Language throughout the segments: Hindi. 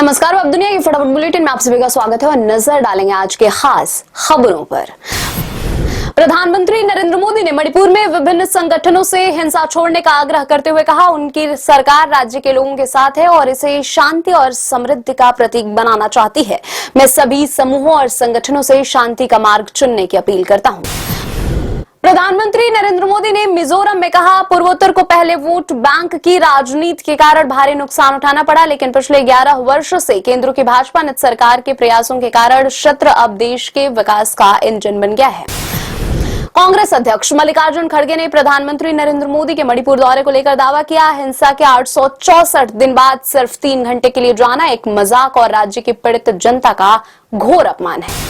नमस्कार, अब दुनिया की फटाफट बुलेटिन में आप सभी का स्वागत है और नजर डालेंगे आज के खास खबरों पर। प्रधानमंत्री नरेंद्र मोदी ने मणिपुर में विभिन्न संगठनों से हिंसा छोड़ने का आग्रह करते हुए कहा, उनकी सरकार राज्य के लोगों के साथ है और इसे शांति और समृद्धि का प्रतीक बनाना चाहती है। मैं सभी समूहों और संगठनों से शांति का मार्ग चुनने की अपील करता हूं। प्रधानमंत्री नरेंद्र मोदी ने मिजोरम में कहा, पूर्वोत्तर को पहले वोट बैंक की राजनीति के कारण भारी नुकसान उठाना पड़ा, लेकिन पिछले 11 वर्षों से केंद्र की भाजपा नेतृत्व सरकार के प्रयासों के कारण क्षेत्र अब देश के विकास का इंजन बन गया है। कांग्रेस अध्यक्ष मल्लिकार्जुन खड़गे ने प्रधानमंत्री नरेंद्र मोदी के मणिपुर दौरे को लेकर दावा किया, हिंसा के 864 दिन बाद सिर्फ 3 घंटे के लिए जाना एक मजाक और राज्य की पीड़ित जनता का घोर अपमान है।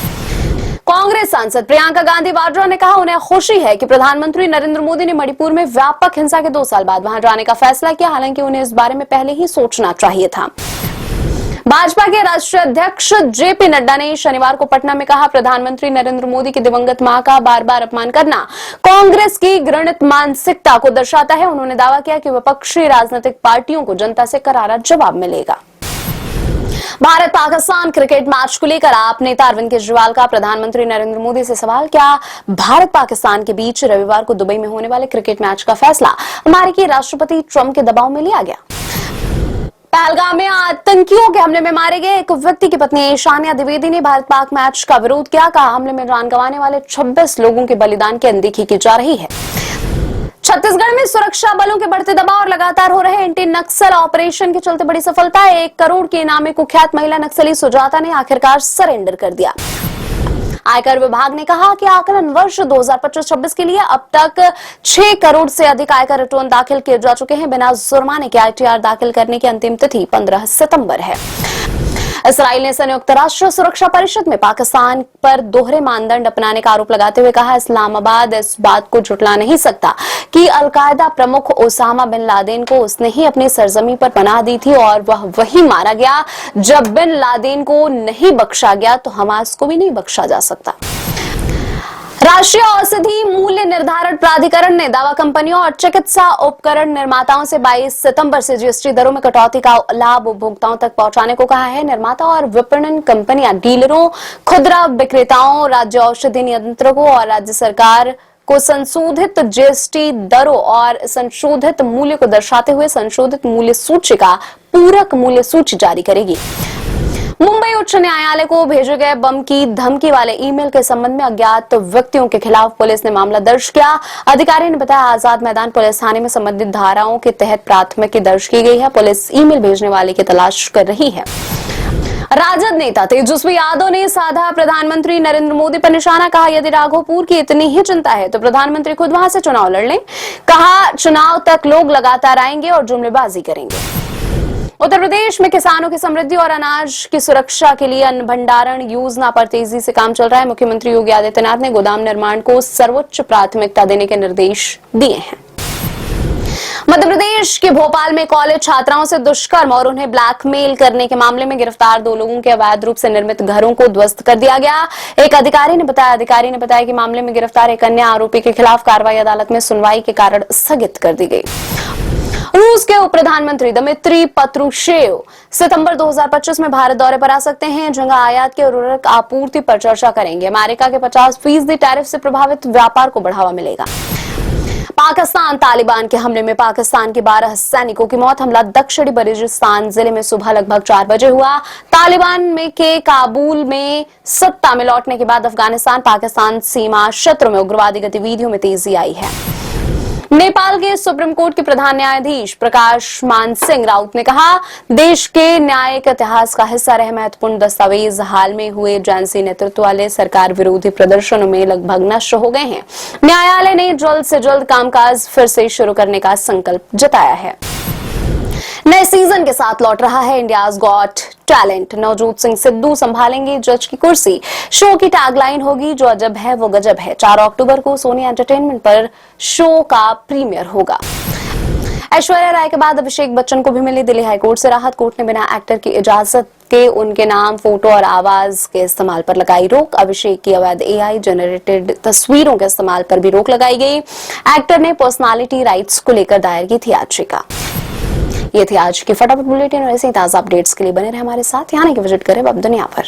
कांग्रेस सांसद प्रियंका गांधी वाड्रा ने कहा, उन्हें खुशी है कि प्रधानमंत्री नरेंद्र मोदी ने मणिपुर में व्यापक हिंसा के 2 साल बाद वहां जाने का फैसला किया, हालांकि उन्हें इस बारे में पहले ही सोचना चाहिए था। भाजपा के राष्ट्रीय अध्यक्ष जेपी नड्डा ने शनिवार को पटना में कहा, प्रधानमंत्री नरेंद्र मोदी की दिवंगत मां का बार बार अपमान करना कांग्रेस की घृणित मानसिकता को दर्शाता है। उन्होंने दावा किया कि विपक्षी राजनीतिक पार्टियों को जनता से करारा जवाब मिलेगा। भारत पाकिस्तान क्रिकेट मैच को लेकर आप नेता अरविंद केजरीवाल का प्रधानमंत्री नरेंद्र मोदी से सवाल, क्या भारत पाकिस्तान के बीच रविवार को दुबई में होने वाले क्रिकेट मैच का फैसला अमेरिकी राष्ट्रपति ट्रंप के दबाव में लिया गया? पहलगाम में आतंकियों के हमले में मारे गए एक व्यक्ति की पत्नी शानिया द्विवेदी ने भारत पाक मैच का विरोध किया। कहा, हमले में जान गंवाने वाले 26 लोगों के बलिदान की अनदेखी की जा रही है। छत्तीसगढ़ में सुरक्षा बलों के बढ़ते दबाव और लगातार हो रहे एंटी नक्सल ऑपरेशन के चलते बड़ी सफलता है। 1 करोड़ के इनामी कुख्यात महिला नक्सली सुजाता ने आखिरकार सरेंडर कर दिया। आयकर विभाग ने कहा कि आकलन वर्ष 2025-26 के लिए अब तक 6 करोड़ से अधिक आयकर रिटर्न दाखिल किए जा चुके हैं। बिना जुर्माने के आईटीआर दाखिल करने की अंतिम तिथि 15 सितंबर है। इस्राइल ने संयुक्त राष्ट्र सुरक्षा परिषद में पाकिस्तान पर दोहरे मानदंड अपनाने का आरोप लगाते हुए कहा, इस्लामाबाद इस बात को झुठला नहीं सकता कि अलकायदा प्रमुख ओसामा बिन लादेन को उसने ही अपनी सरजमी पर पनाह दी थी और वह वही मारा गया। जब बिन लादेन को नहीं बख्शा गया तो हमास को भी नहीं बख्शा जा सकता। राष्ट्रीय औषधि मूल्य निर्धारण प्राधिकरण ने दवा कंपनियों और चिकित्सा उपकरण निर्माताओं से 22 सितंबर से जीएसटी दरों में कटौती का लाभ उपभोक्ताओं तक पहुंचाने को कहा है। निर्माता और विपणन कंपनियां डीलरों, खुदरा विक्रेताओं, राज्य औषधि नियंत्रकों और राज्य सरकार को संशोधित जीएसटी दरों और संशोधित मूल्य को दर्शाते हुए संशोधित मूल्य सूची का पूरक मूल्य सूची जारी करेगी। मुंबई उच्च न्यायालय को भेजे गए बम की धमकी वाले ईमेल के संबंध में अज्ञात व्यक्तियों के खिलाफ पुलिस ने मामला दर्ज किया। अधिकारी ने बताया, आजाद मैदान पुलिस थाने में संबंधित धाराओं के तहत प्राथमिकी दर्ज की गई है। पुलिस ईमेल भेजने वाले की तलाश कर रही है। राजद नेता तेजस्वी यादव ने साधा प्रधानमंत्री नरेंद्र मोदी पर निशाना। कहा, यदि राघोपुर की इतनी ही चिंता है तो प्रधानमंत्री खुद वहां से चुनाव लड़ लें। कहा, चुनाव तक लोग लगातार आएंगे और जुमलेबाजी करेंगे। उत्तर प्रदेश में किसानों की समृद्धि और अनाज की सुरक्षा के लिए अन्न भंडारण योजना पर तेजी से काम चल रहा है। मुख्यमंत्री योगी आदित्यनाथ ने गोदाम निर्माण को सर्वोच्च प्राथमिकता देने के निर्देश दिए हैं। मध्य प्रदेश के भोपाल में कॉलेज छात्राओं से दुष्कर्म और उन्हें ब्लैकमेल करने के मामले में गिरफ्तार 2 लोगों के अवैध रूप से निर्मित घरों को ध्वस्त कर दिया गया। एक अधिकारी ने बताया कि मामले में गिरफ्तार एक अन्य आरोपी के खिलाफ कार्रवाई अदालत में सुनवाई के कारण स्थगित कर दी गई। रूस के उप प्रधानमंत्री दमित्री पत्रुशेव सितंबर 2025 में भारत दौरे पर आ सकते हैं, जहां आयात के उर्वरक आपूर्ति पर चर्चा करेंगे। अमेरिका के 50% टैरिफ से प्रभावित व्यापार को बढ़ावा मिलेगा। पाकिस्तान तालिबान के हमले में पाकिस्तान के 12 सैनिकों की मौत। हमला दक्षिणी बलूचिस्तान जिले में सुबह लगभग 4 बजे हुआ। तालिबान में के काबुल में सत्ता में लौटने के बाद अफगानिस्तान पाकिस्तान सीमा क्षेत्र में उग्रवादी गतिविधियों में तेजी आई है। नेपाल के सुप्रीम कोर्ट के प्रधान न्यायाधीश प्रकाश मान सिंह राउत ने कहा, देश के न्यायिक इतिहास का हिस्सा रहे महत्वपूर्ण दस्तावेज हाल में हुए जेएनसी नेतृत्व वाले सरकार विरोधी प्रदर्शनों में लगभग नष्ट हो गए हैं। न्यायालय ने जल्द से जल्द कामकाज फिर से शुरू करने का संकल्प जताया है। नए सीजन के साथ लौट रहा है India's got talent. Navjot Singh Sidhu संभालेंगे जज की कुर्सी। शो की टैगलाइन होगी, जो अजब है वो गजब है। 4 अक्टूबर को सोनी एंटरटेनमेंट पर शो का प्रीमियर होगा। ऐश्वर्या राय के बाद अभिषेक बच्चन को भी मिली दिल्ली हाईकोर्ट से राहत। कोर्ट ने बिना एक्टर की इजाजत के उनके नाम, फोटो और आवाज के इस्तेमाल पर लगाई रोक। अभिषेक की अवैध एआई जनरेटेड तस्वीरों के इस्तेमाल पर भी रोक लगाई गई। एक्टर ने पर्सनालिटी राइट्स को लेकर दायर की थी याचिका। ये थी आज की फटाफट बुलेटिन और ऐसे ही ताजा अपडेट्स के लिए बने रहे हमारे साथ। यहाँ नहीं कि विजिट करें अब दुनिया भर।